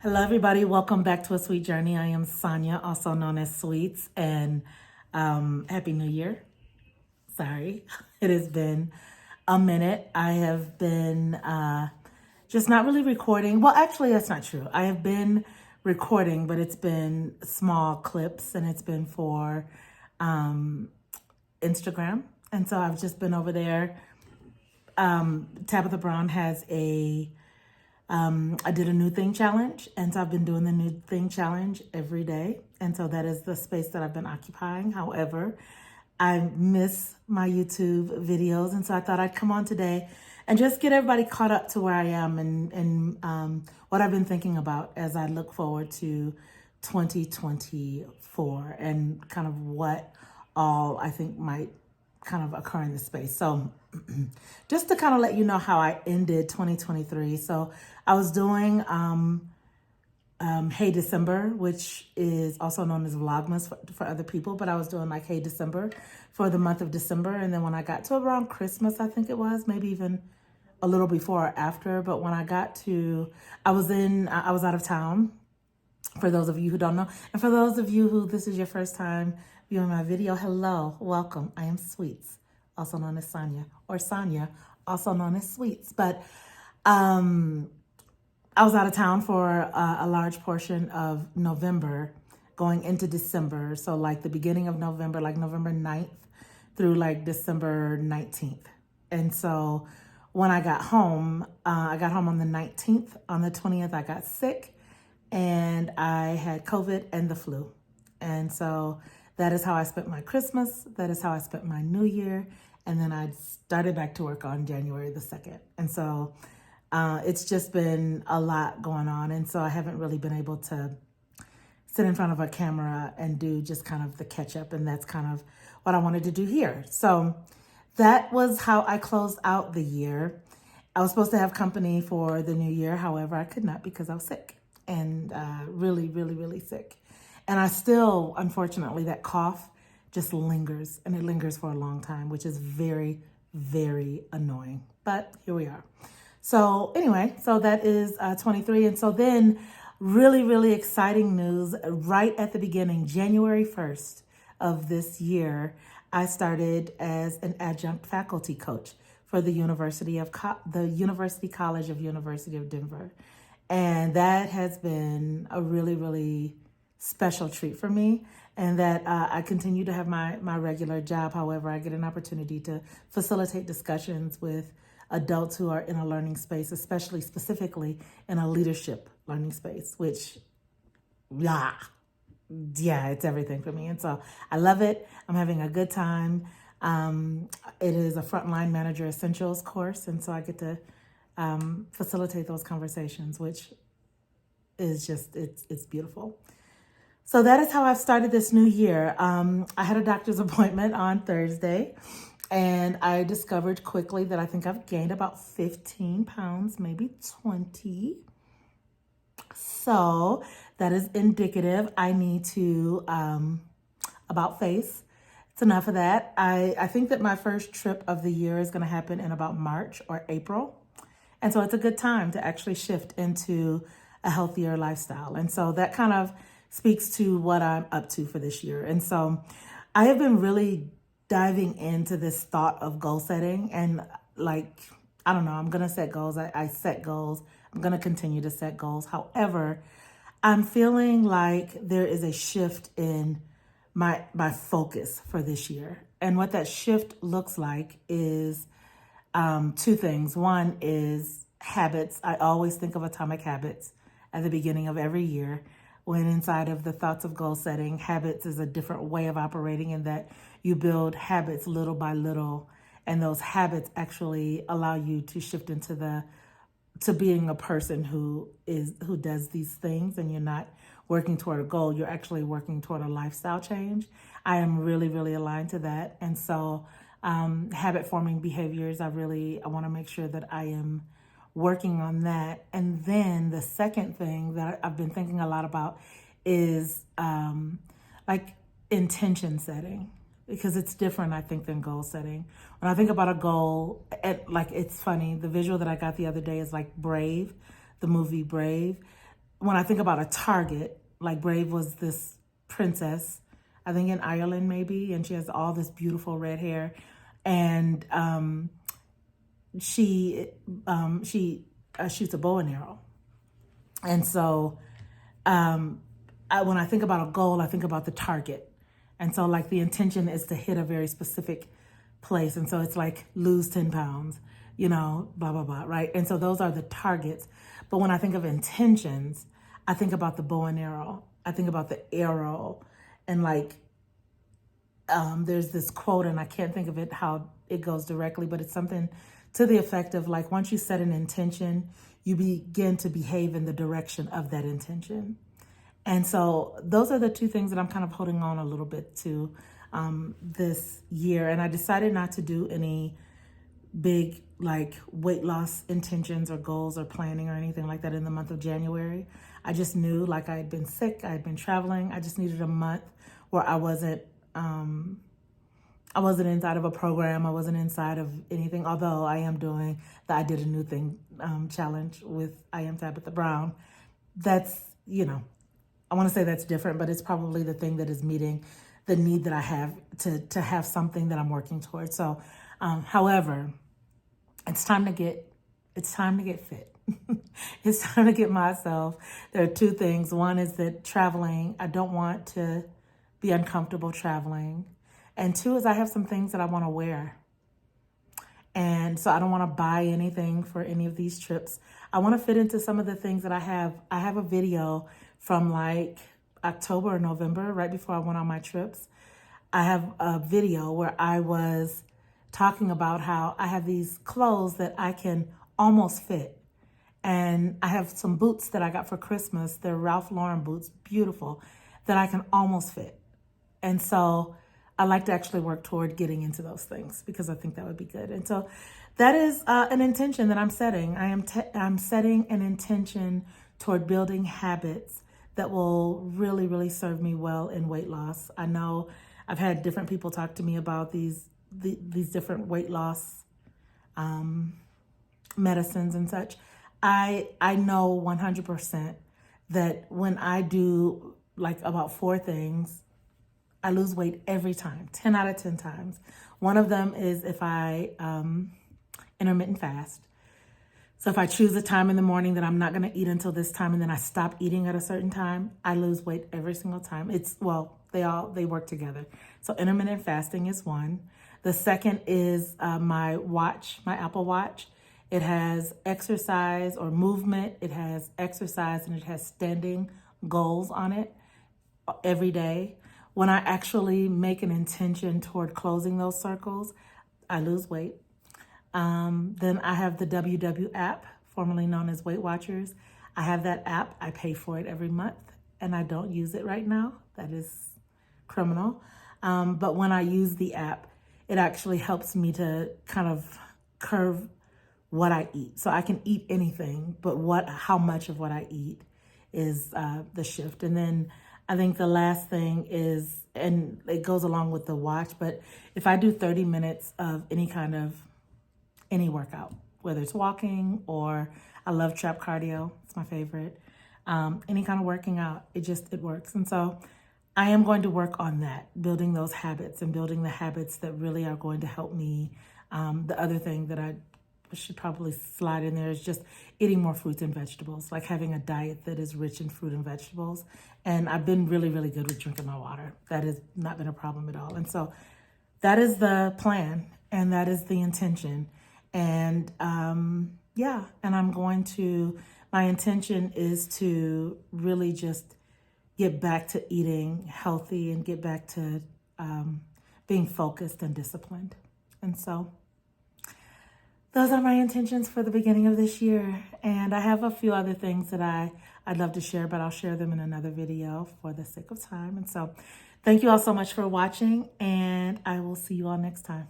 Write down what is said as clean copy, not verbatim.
Hello, everybody. Welcome back to A Sweet Journey. I am Sonia, also known as Sweets, and Happy New Year. Sorry, it has been a minute. I have been just not really recording. Well, actually, that's not true. I have been recording, but it's been small clips and it's been for Instagram. And so I've just been over there. Tabitha Brown has I did a new thing challenge, and so I've been doing the new thing challenge every day. And so that is the space that I've been occupying. However, I miss my YouTube videos, and so I thought I'd come on today and just get everybody caught up to where I am and what I've been thinking about as I look forward to 2024 and kind of what all I think might kind of occur in this space. So just to kind of let you know how I ended 2023. So I was doing Hey December, which is also known as Vlogmas for other people, but I was doing like Hey December for the month of December. And then when I got to around Christmas, I think it was, maybe even a little before or after, but when I got to, I was out of town, for those of you who don't know. And for those of you who this is your first time viewing my video, hello, welcome. I am Sweets, also known as Sonia, or Sonia, also known as Sweets. But I was out of town for a large portion of November going into December. So like the beginning of November, like November 9th through like December 19th. And so when I got home on the 19th. On the 20th, I got sick and I had COVID and the flu. And so that is how I spent my Christmas. That is how I spent my New Year. And then I started back to work on January the 2nd. And so it's just been a lot going on. And so I haven't really been able to sit in front of a camera and do just kind of the catch up. And that's kind of what I wanted to do here. So that was how I closed out the year. I was supposed to have company for the new year. However, I could not because I was sick and really, really, really sick. And I still, unfortunately, that cough just lingers, and it lingers for a long time, which is very, very annoying. But here we are. So anyway, so that is 23. And so then really, really exciting news right at the beginning, January 1st of this year, I started as an adjunct faculty coach for the University College of University of Denver. And that has been a really, really special treat for me, and that I continue to have my regular job. However, I get an opportunity to facilitate discussions with adults who are in a learning space, especially specifically in a leadership learning space, which, yeah, it's everything for me. And so I love it. I'm having a good time. It is a Frontline Manager Essentials course, and so I get to facilitate those conversations, which is just, it's beautiful. So that is how I've started this new year. I had a doctor's appointment on Thursday, and I discovered quickly that I think I've gained about 15 pounds, maybe 20. So that is indicative. I need to, about face. It's enough of that. I think that my first trip of the year is going to happen in about March or April. And so it's a good time to actually shift into a healthier lifestyle. And so that kind of speaks to what I'm up to for this year. And so I have been really diving into this thought of goal setting, and like, I don't know, I'm going to set goals. I set goals. I'm going to continue to set goals. However, I'm feeling like there is a shift in my focus for this year. And what that shift looks like is two things. One is habits. I always think of atomic habits at the beginning of every year, when inside of the thoughts of goal setting, habits is a different way of operating, in that you build habits little by little, and those habits actually allow you to shift into to being a person who does these things, and you're not working toward a goal, you're actually working toward a lifestyle change. I am really, really aligned to that. And so habit forming behaviors, I want to make sure that I am working on that. And then the second thing that I've been thinking a lot about is like intention setting, because it's different, I think, than goal setting. When I think about a goal, it's funny, the visual that I got the other day is like Brave, the movie Brave. when I think about a target, like Brave was this princess, I think in Ireland maybe, and she has all this beautiful red hair, and she shoots a bow and arrow. And so when I think about a goal, I think about the target. And so like the intention is to hit a very specific place. And so it's like lose 10 pounds, you know, blah, blah, blah, right? And so those are the targets. But when I think of intentions, I think about the bow and arrow. I think about the arrow. And like, there's this quote, and I can't think of it, how it goes directly, but it's something to the effect of like, once you set an intention, you begin to behave in the direction of that intention. And so those are the two things that I'm kind of holding on a little bit to this year. And I decided not to do any big like weight loss intentions or goals or planning or anything like that in the month of January. I just knew, like, I had been sick, I had been traveling. I just needed a month where I wasn't inside of a program. I wasn't inside of anything, although I am doing the I Did a New Thing challenge with I Am Tabitha Brown. That's, you know, I want to say that's different, but it's probably the thing that is meeting the need that I have to have something that I'm working towards. So, however, it's time to get fit. It's time to get myself. There are two things. One is that traveling, I don't want to be uncomfortable traveling. And two is I have some things that I want to wear. And so I don't want to buy anything for any of these trips. I want to fit into some of the things that I have. I have a video from like October or November, right before I went on my trips. I have a video where I was talking about how I have these clothes that I can almost fit. And I have some boots that I got for Christmas. They're Ralph Lauren boots, beautiful, that I can almost fit. And so I like to actually work toward getting into those things because I think that would be good. And so that is an intention that I'm setting. I'm setting an intention toward building habits that will really, really serve me well in weight loss. I know I've had different people talk to me about these different weight loss medicines and such. I know 100% that when I do like about 4 things, I lose weight every time, 10 out of 10 times. One of them is if I intermittent fast. So if I choose a time in the morning that I'm not going to eat until this time, and then I stop eating at a certain time, I lose weight every single time. They work together. So intermittent fasting is one. The second is my watch, my Apple Watch. It has exercise or movement. It has exercise and it has standing goals on it every day. When I actually make an intention toward closing those circles, I lose weight. Then I have the WW app, formerly known as Weight Watchers. I have that app. I pay for it every month, and I don't use it right now. That is criminal. But when I use the app, it actually helps me to kind of curve what I eat. So I can eat anything, but how much of what I eat is the shift. And then I think the last thing is, and it goes along with the watch, but if I do 30 minutes of any workout, whether it's walking or I love trap cardio, it's my favorite, any kind of working out, it works. And so I am going to work on that, building those habits and building the habits that really are going to help me. The other thing that I should probably slide in there is just eating more fruits and vegetables, like having a diet that is rich in fruit and vegetables. And I've been really, really good with drinking my water. That has not been a problem at all. And so that is the plan and that is the intention. And and my intention is to really just get back to eating healthy and get back to being focused and disciplined. And so those are my intentions for the beginning of this year. And I have a few other things that I'd love to share, but I'll share them in another video for the sake of time. And so thank you all so much for watching, and I will see you all next time.